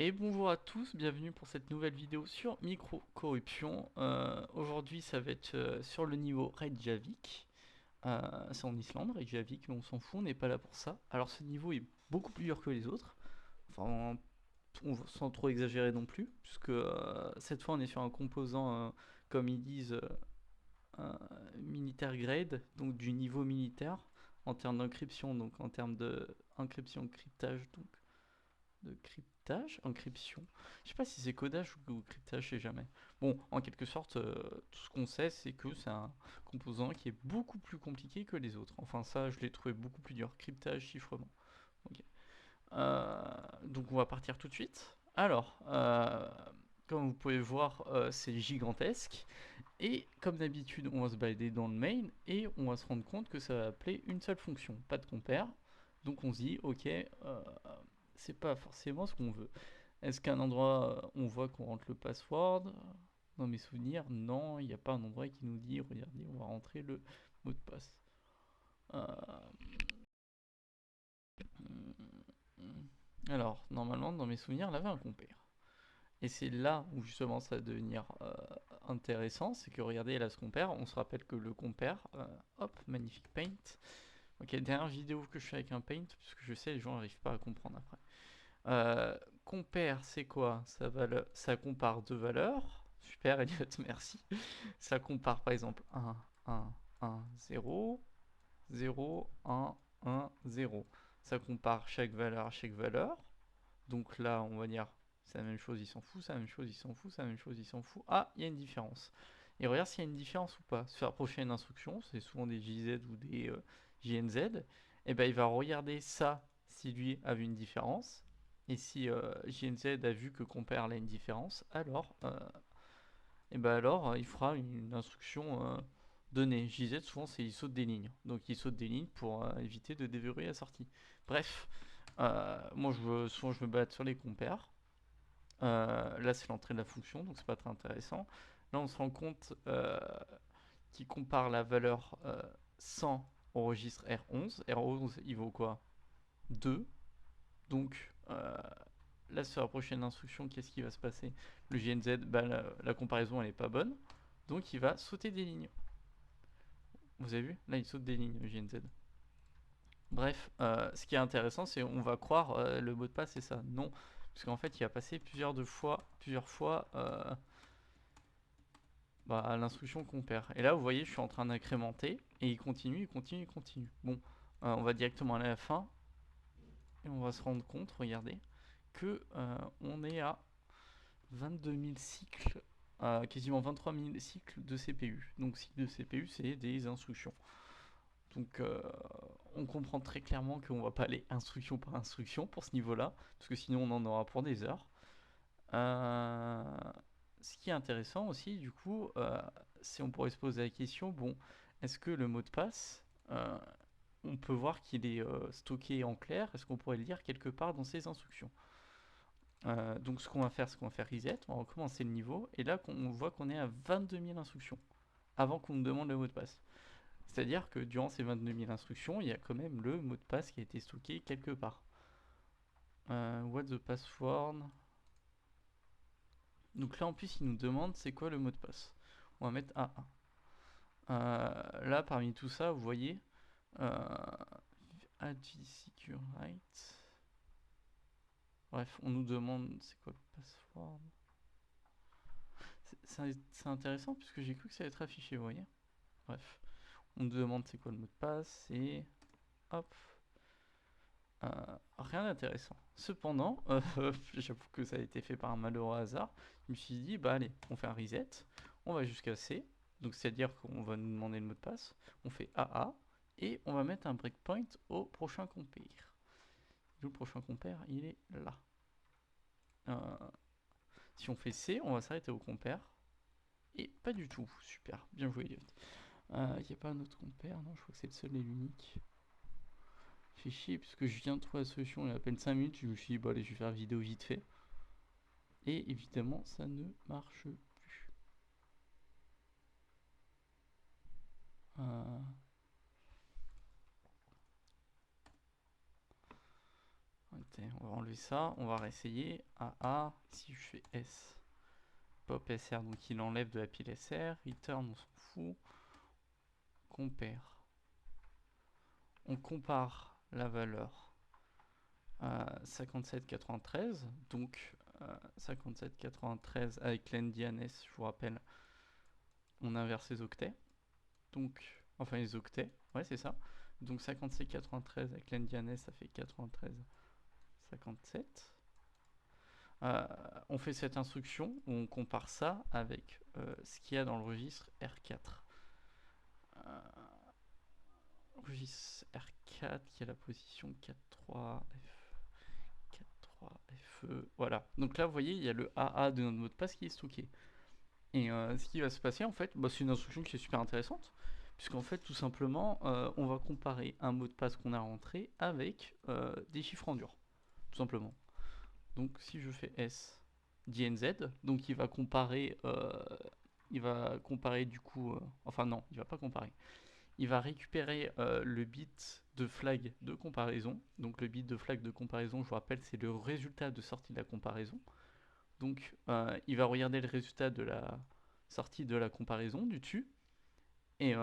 Et bonjour à tous, bienvenue pour cette nouvelle vidéo sur micro-corruption. Aujourd'hui ça va être sur le niveau Reykjavik. C'est en Islande, Reykjavik, mais on s'en fout, on n'est pas là pour ça. Alors ce niveau est beaucoup plus dur que les autres, enfin sans trop exagérer non plus, puisque cette fois on est sur un composant, comme ils disent, militaire grade, donc du niveau militaire, en termes d'encryption, donc en termes d'encryption, cryptage, donc de cryptage, encryption. Je sais pas si c'est codage ou cryptage, je sais jamais. Bon, en quelque sorte, tout ce qu'on sait, c'est que c'est un composant qui est beaucoup plus compliqué que les autres. Enfin, ça, je l'ai trouvé beaucoup plus dur. Cryptage, chiffrement. Ok. Donc, on va partir tout de suite. Alors, comme vous pouvez voir, c'est gigantesque. Et comme d'habitude, on va se balader dans le main et on va se rendre compte que ça va appeler une seule fonction, pas de compare. Donc on se dit, ok, c'est pas forcément ce qu'on veut. Est-ce qu'à un endroit, on voit qu'on rentre le password? Dans mes souvenirs, non, il n'y a pas un endroit qui nous dit, regardez, on va rentrer le mot de passe. Euh, Alors, normalement, dans mes souvenirs, elle avait un compare. Et c'est là où justement ça va devenir intéressant, c'est que regardez, là ce compare, on se rappelle que le compare, hop, magnifique paint. Ok, dernière vidéo que je fais avec un paint, parce que je sais les gens n'arrivent pas à comprendre après. Compare, c'est quoi? Ça compare deux valeurs. Super, Elliot, merci. Ça compare par exemple 1, 1, 1, 0, 0, 1, 1, 0. Ça compare chaque valeur à chaque valeur. Donc là, on va dire, c'est la même chose, il s'en fout, c'est la même chose, il s'en fout, c'est la même chose, il s'en fout. Ah, il y a une différence. Et regarde s'il y a une différence ou pas. Sur la prochaine instruction, c'est souvent des JZ ou des JNZ, et ben il va regarder ça si lui a vu une différence. Et si JNZ a vu que compare là une différence, alors, il fera une instruction donnée. JZ, souvent, c'est il saute des lignes. Donc il saute des lignes pour éviter de déverrouiller la sortie. Bref, moi souvent je me bats sur les compares. Là, c'est l'entrée de la fonction, donc c'est pas très intéressant. Là, on se rend compte qu'il compare la valeur 100 au registre R11. R11, il vaut quoi? 2. Donc, là, sur la prochaine instruction, qu'est-ce qui va se passer? Le GNZ, bah, la comparaison, elle est pas bonne. Donc, il va sauter des lignes. Vous avez vu? Là, il saute des lignes, le GNZ. Bref, ce qui est intéressant, c'est on va croire le mot de passe, c'est ça. Non, parce qu'en fait, il a passé plusieurs fois à l'instruction compare. Et là, vous voyez, je suis en train d'incrémenter et il continue, il continue, il continue. Bon, on va directement aller à la fin et on va se rendre compte, regardez, que on est à 22 000 cycles, quasiment 23 000 cycles de CPU. Donc, cycle de CPU, c'est des instructions. Donc, on comprend très clairement qu'on va pas aller instruction par instruction pour ce niveau-là, parce que sinon on en aura pour des heures. Euh, Ce qui est intéressant aussi, du coup, c'est on pourrait se poser la question, bon, est-ce que le mot de passe, on peut voir qu'il est stocké en clair, est-ce qu'on pourrait le lire quelque part dans ces instructions? Donc ce qu'on va faire, c'est qu'on va faire reset, on va recommencer le niveau, et là on voit qu'on est à 22 000 instructions, avant qu'on nous demande le mot de passe. C'est-à-dire que durant ces 22 000 instructions, il y a quand même le mot de passe qui a été stocké quelque part. What the password? Donc là en plus il nous demande c'est quoi le mot de passe. On va mettre A1. Là parmi tout ça, vous voyez, Securite. Bref, on nous demande c'est quoi le password. C'est intéressant puisque j'ai cru que ça allait être affiché, vous voyez. Bref, on nous demande c'est quoi le mot de passe et hop. Rien d'intéressant. Cependant, j'avoue que ça a été fait par un malheureux hasard. Je me suis dit, bah allez, on fait un reset, on va jusqu'à C, donc c'est-à-dire qu'on va nous demander le mot de passe, on fait AA, et on va mettre un breakpoint au prochain compare. Le prochain compare, il est là. Si on fait C, on va s'arrêter au compare, et pas du tout. Super, bien joué, Elliot. Il n'y a pas un autre compare, non, je crois que c'est le seul et l'unique. Fait chier, puisque je viens de trouver la solution il y a à peine 5 minutes, je me suis dit, bon allez, je vais faire la vidéo vite fait. Et évidemment, ça ne marche plus. Euh, écoutez, on va enlever ça, on va réessayer. AA, si je fais S, pop SR, donc il enlève de la pile SR, return, on s'en fout. Compare. On compare la valeur à 57,93, donc 57,93 avec l'NDNS, je vous rappelle, on inverse les octets, donc, enfin les octets, ouais c'est ça, donc 57,93 avec l'NDNS ça fait 93,57. On fait cette instruction où on compare ça avec ce qu'il y a dans le registre R4. Registre R4 qui a la position 4.3F, voilà. Donc là, vous voyez, il y a le AA de notre mot de passe qui est stocké. Et ce qui va se passer, en fait, bah, c'est une instruction qui est super intéressante, puisqu'en fait, tout simplement, on va comparer un mot de passe qu'on a rentré avec des chiffres en dur, tout simplement. Donc si je fais S DNZ, donc il va comparer du coup, enfin non, il va pas comparer. Il va récupérer le bit de flag de comparaison. Donc le bit de flag de comparaison, je vous rappelle, c'est le résultat de sortie de la comparaison. Donc il va regarder le résultat de la sortie de la comparaison du dessus. Et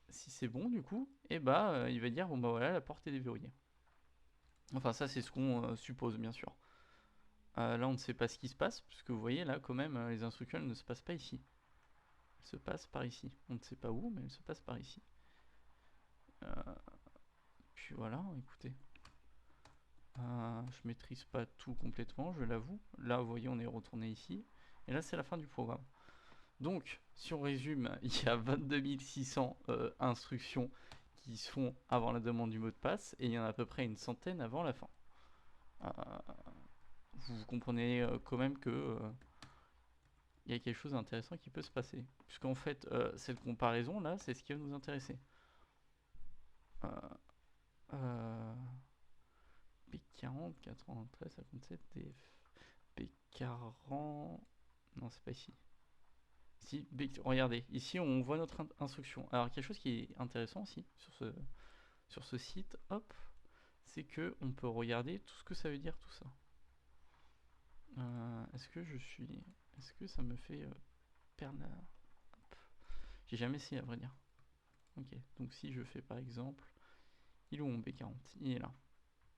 si c'est bon du coup, et bah il va dire bon bah voilà, la porte est déverrouillée. Enfin ça c'est ce qu'on suppose bien sûr. Là on ne sait pas ce qui se passe, puisque vous voyez là quand même les instructions ne se passent pas ici. Elles se passent par ici. On ne sait pas où, mais elles se passent par ici. Puis voilà, écoutez. Je maîtrise pas tout complètement, je l'avoue. Là, vous voyez, on est retourné ici. Et là, c'est la fin du programme. Donc, si on résume, il y a 22 600 instructions qui se font avant la demande du mot de passe. Et il y en a à peu près une centaine avant la fin. Vous comprenez quand même que il y a quelque chose d'intéressant qui peut se passer. Puisqu'en fait, cette comparaison-là, c'est ce qui va nous intéresser. P40, 93, 57, DF. P40... Non, c'est pas ici. Si, regardez, ici on voit notre instruction. Alors quelque chose qui est intéressant aussi sur ce site, hop, c'est que on peut regarder tout ce que ça veut dire tout ça. Est-ce que ça me fait perdre la... J'ai jamais essayé à vrai dire. Ok, donc si je fais par exemple, il est où mon B40? Il est là.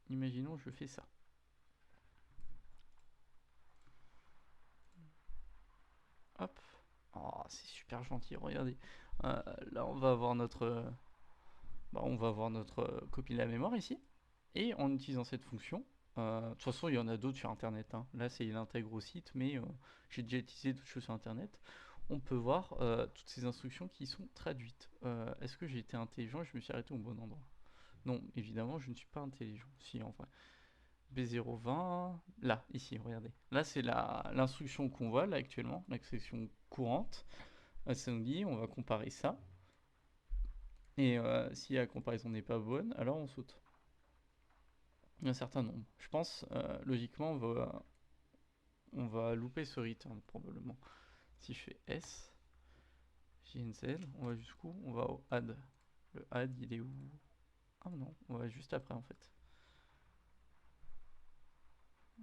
Imaginons je fais ça. Hop. Oh, c'est super gentil, regardez. Là on va avoir notre copie de la mémoire ici. Et en utilisant cette fonction, de toute façon il y en a d'autres sur internet, hein. Là c'est l'intègre au site, mais j'ai déjà utilisé d'autres choses sur internet. On peut voir toutes ces instructions qui sont traduites. Est-ce que j'ai été intelligent et je me suis arrêté au bon endroit? Non, évidemment je ne suis pas intelligent. Si, en vrai. B020, là, ici, regardez. Là c'est l'instruction qu'on voit là actuellement, l'instruction courante. Ça nous dit on va comparer ça. Et si la comparaison n'est pas bonne, alors on saute. Un certain nombre. Je pense, logiquement, on va louper ce return probablement. Si je fais S, JNZ, on va jusqu'où? On va au add. Le add, il est où? Ah non, on va juste après en fait.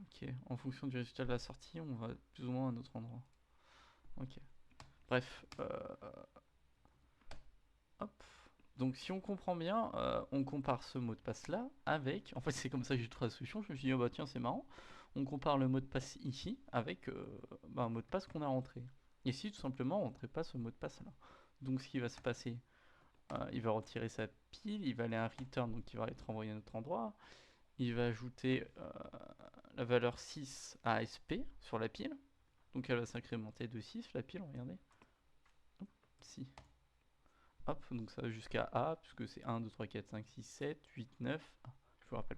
Ok, en fonction du résultat de la sortie, on va plus ou moins à un autre endroit. Ok. Bref, hop. Donc si on comprend bien, on compare ce mot de passe là avec, en fait c'est comme ça que j'ai trouvé la solution, je me suis dit oh bah tiens c'est marrant, on compare le mot de passe ici avec un mot de passe qu'on a rentré. Ici tout simplement on ne rentrait pas ce mot de passe là. Donc ce qui va se passer, il va retirer sa pile, il va aller à un return, donc il va être renvoyé à un autre endroit, il va ajouter la valeur 6 à ASP sur la pile, donc elle va s'incrémenter de 6 la pile, regardez. Hop, si. Hop, donc ça va jusqu'à A, puisque c'est 1, 2, 3, 4, 5, 6, 7, 8, 9. Ah, je vous rappelle.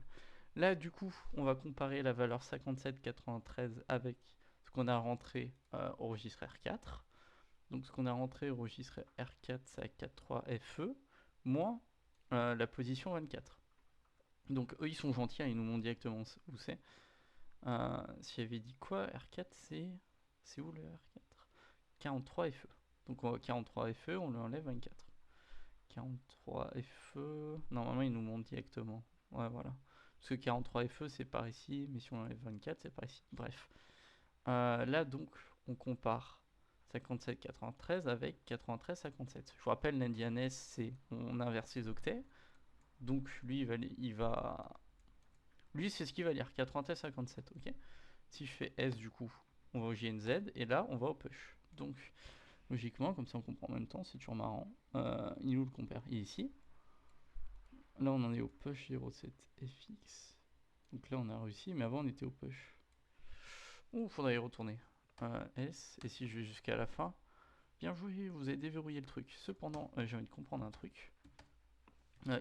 Là, du coup, on va comparer la valeur 57,93 avec ce qu'on a rentré au registre R4. Donc, ce qu'on a rentré au registre R4, c'est à 4.3 FE, moins la position 24. Donc, eux, ils sont gentils, hein, ils nous montrent directement où c'est. Si j'avais dit quoi, R4, c'est où le R4? 43 FE. Donc, 43 FE, on lui enlève 24. 43 FE. Normalement, il nous montre directement. Ouais, voilà. Parce que 43 FE c'est par ici, mais si on enlève 24 c'est par ici. Bref. Là donc on compare 57-93 avec 93-57. Je vous rappelle, l'indian c'est on inverse les octets. Donc lui lui c'est ce qu'il va lire, 93-57, ok. Si je fais S du coup, on va au JNZ et là on va au push. Donc logiquement, comme ça on comprend en même temps, c'est toujours marrant. Il est où le compare? Il est ici. Là on en est au push 07FX. Donc là on a réussi, mais avant on était au push. Ouh, faudrait y retourner. S, et si je vais jusqu'à la fin, bien joué, vous avez déverrouillé le truc. Cependant, j'ai envie de comprendre un truc.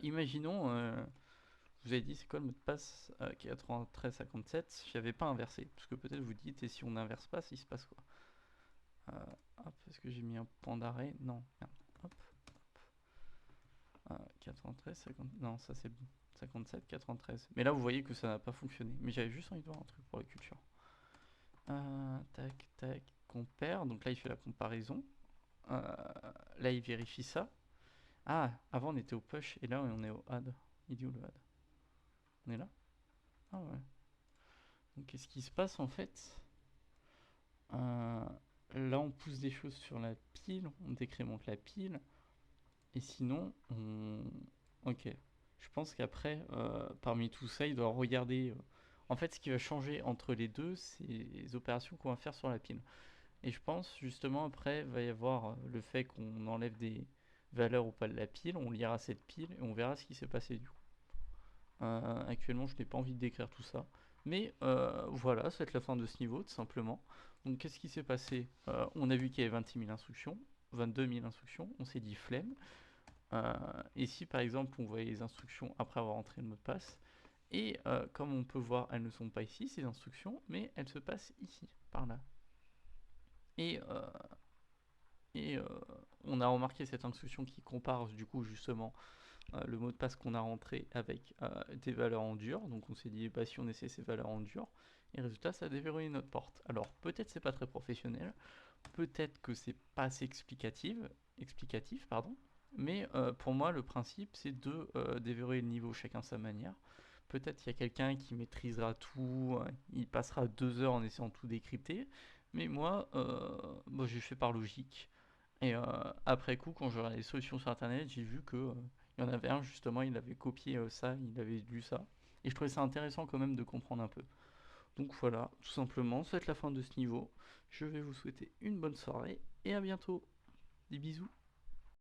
Imaginons, je vous avez dit c'est quoi le mot de passe 93-57, je n'avais pas inversé. Parce que peut-être vous dites, et si on n'inverse pas, il se passe quoi? Hop, est-ce que j'ai mis un point d'arrêt? Non, merde. Hop, hop. 93, 50, non, ça c'est 57, 93. Mais là vous voyez que ça n'a pas fonctionné. Mais j'avais juste envie de voir un truc pour la culture. Tac, tac, compare. Donc là il fait la comparaison. Là il vérifie ça. Ah, avant on était au push et là on est au add. Il dit où le add? On est là? Ah ouais. Donc qu'est-ce qui se passe en fait? Là on pousse des choses sur la pile, on décrémente la pile. Et sinon, ok. Je pense qu'après, parmi tout ça, il doit regarder. En fait, ce qui va changer entre les deux, c'est les opérations qu'on va faire sur la pile. Et je pense justement après, il va y avoir le fait qu'on enlève des valeurs ou pas de la pile, on lira cette pile et on verra ce qui s'est passé du coup. Actuellement, je n'ai pas envie de décrire tout ça. Mais voilà, c'est la fin de ce niveau, tout simplement. Donc, qu'est-ce qui s'est passé? On a vu qu'il y avait 26 000 instructions, 22 000 instructions. On s'est dit flemme. Et si par exemple, on voyait les instructions après avoir entré le mot de passe, et comme on peut voir, elles ne sont pas ici, ces instructions, mais elles se passent ici, par là. Et, on a remarqué cette instruction qui compare du coup justement le mot de passe qu'on a rentré avec des valeurs en dur. Donc on s'est dit, bah, si on essaie ces valeurs en dur, et résultat, ça a déverrouillé notre porte. Alors peut-être c'est pas très professionnel, peut-être que c'est pas assez explicatif, pardon. Mais pour moi, le principe, c'est de déverrouiller le niveau chacun à sa manière. Peut-être qu'il y a quelqu'un qui maîtrisera tout, il passera 2 heures en essayant de tout décrypter. Mais moi, j'ai fait par logique. Et après coup, quand je regardais les solutions sur internet, j'ai vu que il y en avait un justement, il avait copié ça, il avait lu ça. Et je trouvais ça intéressant quand même de comprendre un peu. Donc voilà, tout simplement, c'est la fin de ce niveau. Je vais vous souhaiter une bonne soirée et à bientôt. Des bisous.